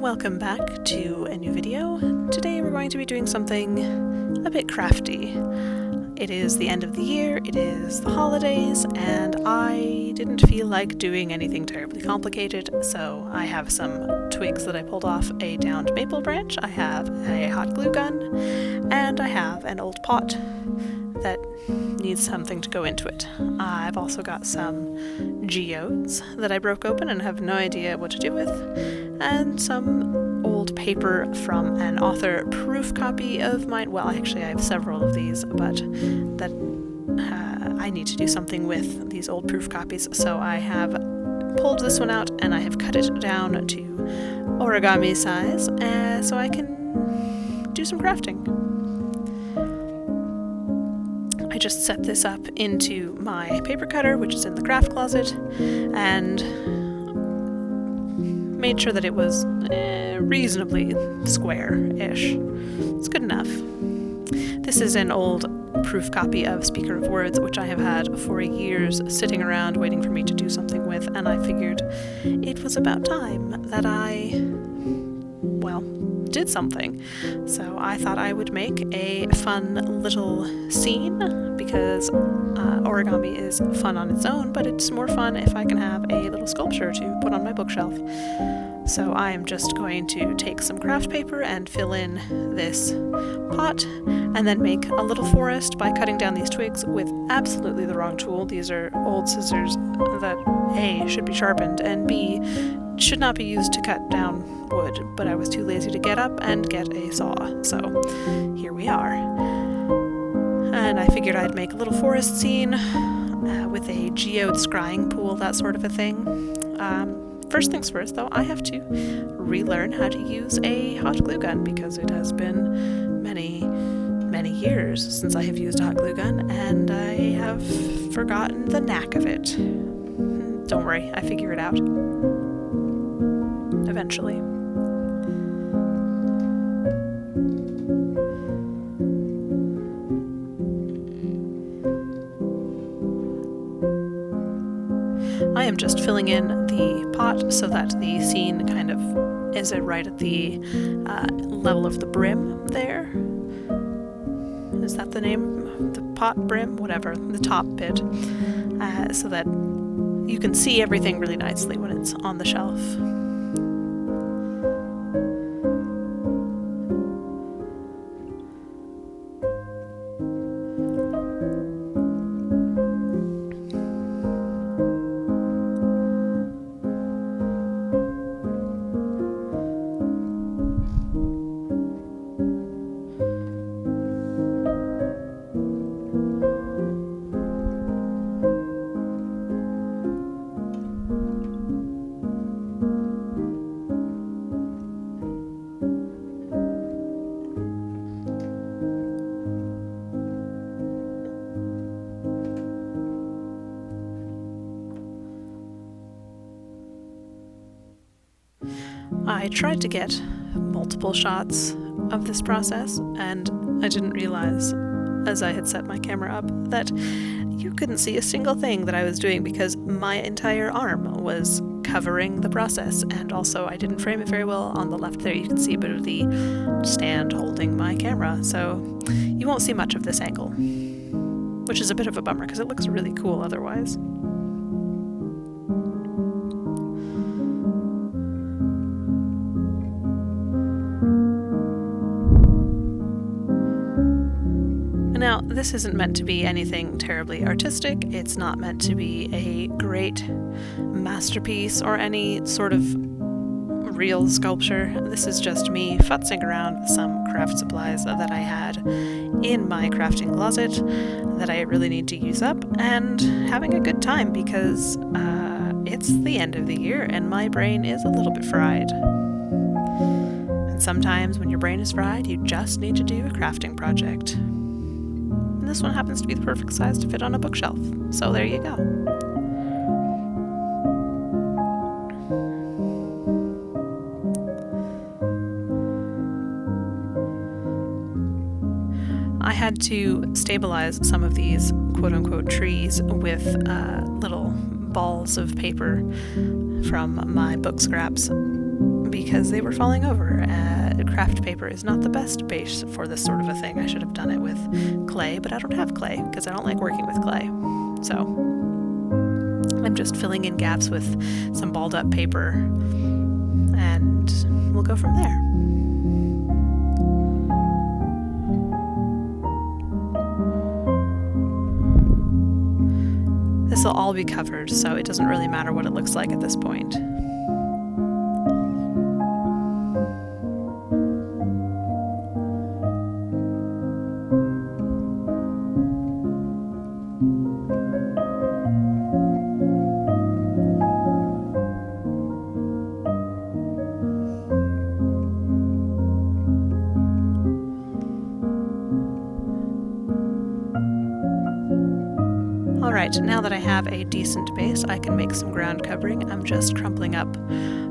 Welcome back to a new video. Today we're going to be doing something a bit crafty. It is the end of the year, it is the holidays, and I didn't feel like doing anything terribly complicated, so I have some twigs that I pulled off a downed maple branch, I have a hot glue gun, and I have an old pot that needs something to go into it. I've also got some geodes that I broke open and have no idea what to do with, and some old paper from an author proof copy of mine. Well, actually I have several of these, but that I need to do something with these old proof copies, so I have pulled this one out and I have cut it down to origami size so I can do some crafting. I just set this up into my paper cutter, which is in the craft closet, and made sure that it was reasonably square-ish. It's good enough. This is an old proof copy of Speaker of Words, which I have had for years sitting around waiting for me to do something with, and I figured it was about time that I, well, did something. So I thought I would make a fun little scene, because origami is fun on its own, but it's more fun if I can have a little sculpture to put on my bookshelf. So I am just going to take some craft paper and fill in this pot, and then make a little forest by cutting down these twigs with absolutely the wrong tool. These are old scissors that A, should be sharpened, and B, should not be used to cut down wood, but I was too lazy to get up and get a saw, so here we are. And I figured I'd make a little forest scene with a geode scrying pool, that sort of a thing. First things first, though, I have to relearn how to use a hot glue gun, because it has been many years since I have used a hot glue gun, and I have forgotten the knack of it. Don't worry, I figure it out. Eventually. I am just filling in the pot so that the scene kind of is right at the level of the brim there. Is that the name? The pot brim? Whatever. The top bit. So that you can see everything really nicely when it's on the shelf. I tried to get multiple shots of this process, and I didn't realize, as I had set my camera up, that you couldn't see a single thing that I was doing because my entire arm was covering the process, and also I didn't frame it very well. On the left there you can see a bit of the stand holding my camera, so you won't see much of this angle, which is a bit of a bummer because it looks really cool otherwise. Now, this isn't meant to be anything terribly artistic, it's not meant to be a great masterpiece or any sort of real sculpture. This is just me futzing around with some craft supplies that I had in my crafting closet that I really need to use up, and having a good time because it's the end of the year and my brain is a little bit fried. And sometimes when your brain is fried, you just need to do a crafting project. This one happens to be the perfect size to fit on a bookshelf, so there you go. I had to stabilize some of these quote-unquote trees with little balls of paper from my book scraps because they were falling over. Craft paper is not the best base for this sort of a thing. I should have done it with clay, but I don't have clay because I don't like working with clay. So I'm just filling in gaps with some balled up paper, and we'll go from there. This will all be covered, so it doesn't really matter what it looks like at this point. Alright, now that I have a decent base, I can make some ground covering. I'm just crumpling up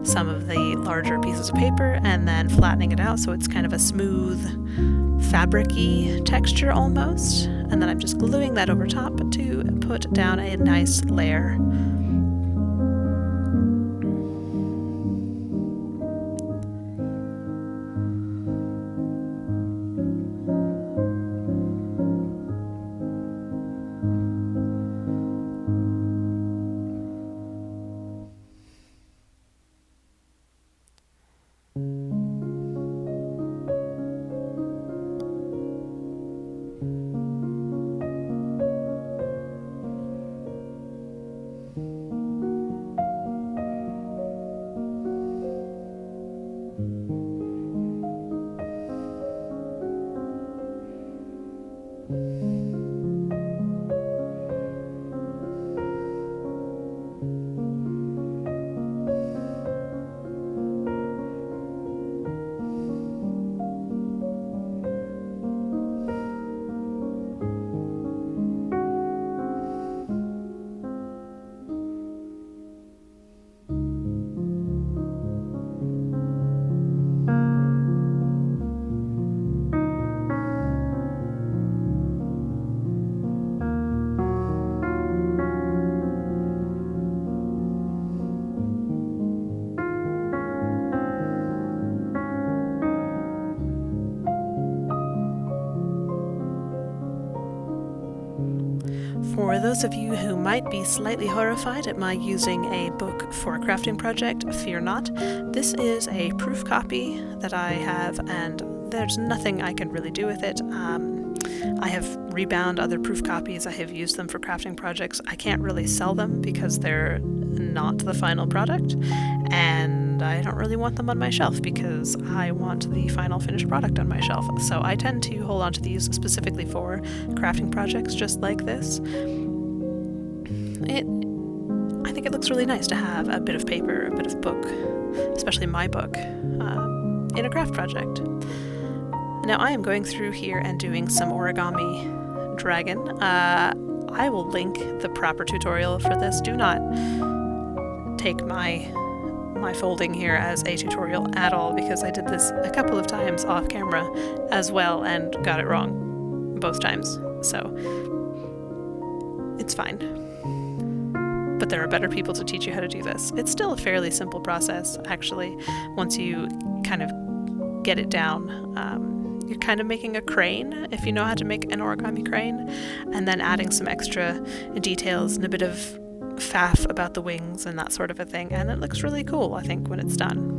some of the larger pieces of paper and then flattening it out so it's kind of a smooth, fabric-y texture almost. And then I'm just gluing that over top to put down a nice layer. For those of you who might be slightly horrified at my using a book for a crafting project, fear not. This is a proof copy that I have, and there's nothing I can really do with it. I have rebound other proof copies. I have used them for crafting projects. I can't really sell them because they're not the final product, and I don't really want them on my shelf because I want the final finished product on my shelf. So I tend to hold on to these specifically for crafting projects just like this. I think it looks really nice to have a bit of paper, a bit of book, especially my book, in a craft project. Now I am going through here and doing some origami dragon. I will link the proper tutorial for this. Do not take my folding here as a tutorial at all, because I did this a couple of times off camera as well and got it wrong both times, so it's fine. But there are better people to teach you how to do this. It's still a fairly simple process, actually, once you kind of get it down. You're kind of making a crane, if you know how to make an origami crane, and then adding some extra details and a bit of faff about the wings and that sort of a thing, and it looks really cool, I think, when it's done.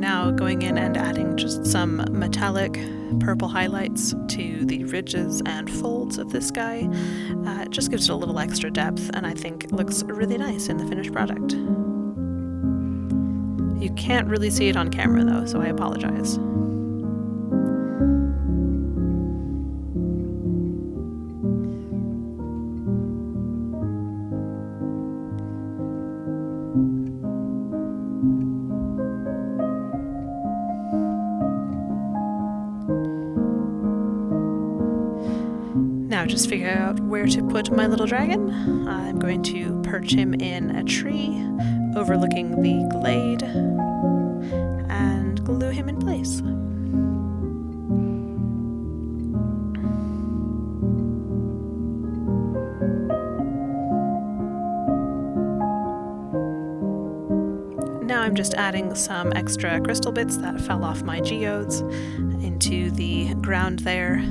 now going in and adding just some metallic purple highlights to the ridges and folds of this guy. It just gives it a little extra depth, and I think it looks really nice in the finished product. You can't really see it on camera though, so I apologize. Now just figure out where to put my little dragon. I'm going to perch him in a tree overlooking the glade and glue him in place. Now I'm just adding some extra crystal bits that fell off my geodes into the ground there.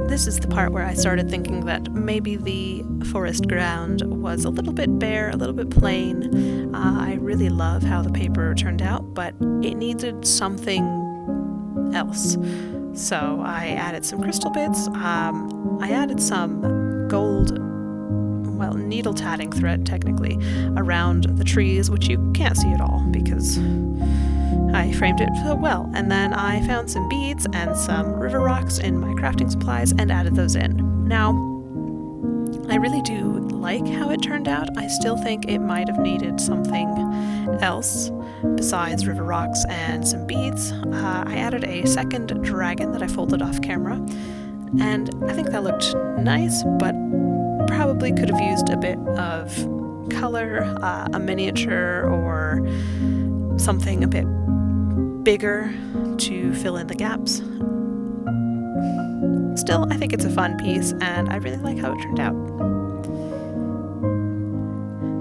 This is the part where I started thinking that maybe the forest ground was a little bit bare, a little bit plain. I really love how the paper turned out, but it needed something else. So I added some crystal bits. I added some gold, well, needle tatting thread technically, around the trees, which you can't see at all because I framed it so well. And then I found some beads and some river rocks in my crafting supplies and added those in. Now, I really do like how it turned out. I still think it might have needed something else besides river rocks and some beads. I added a second dragon that I folded off camera, and I think that looked nice, but probably could have used a bit of color, a miniature or something a bit bigger to fill in the gaps. Still, I think it's a fun piece, and I really like how it turned out.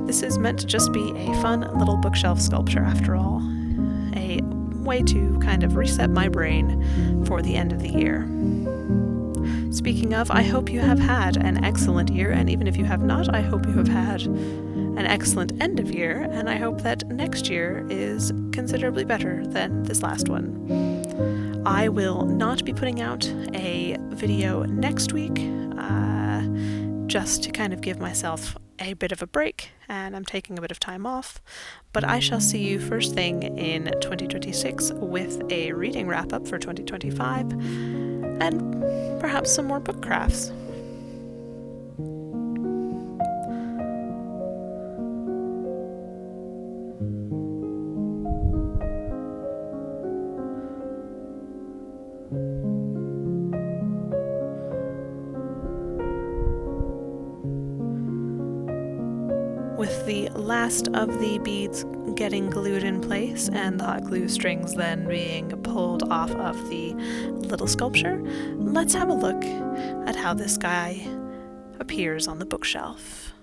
This is meant to just be a fun little bookshelf sculpture after all. A way to kind of reset my brain for the end of the year. Speaking of, I hope you have had an excellent year, and even if you have not, I hope you have had an excellent end of year, and I hope that next year is considerably better than this last one. I will not be putting out a video next week, just to kind of give myself a bit of a break, and I'm taking a bit of time off, but I shall see you first thing in 2026 with a reading wrap-up for 2025, and perhaps some more book crafts. With the last of the beads getting glued in place and the hot glue strings then being pulled off of the little sculpture, let's have a look at how this guy appears on the bookshelf.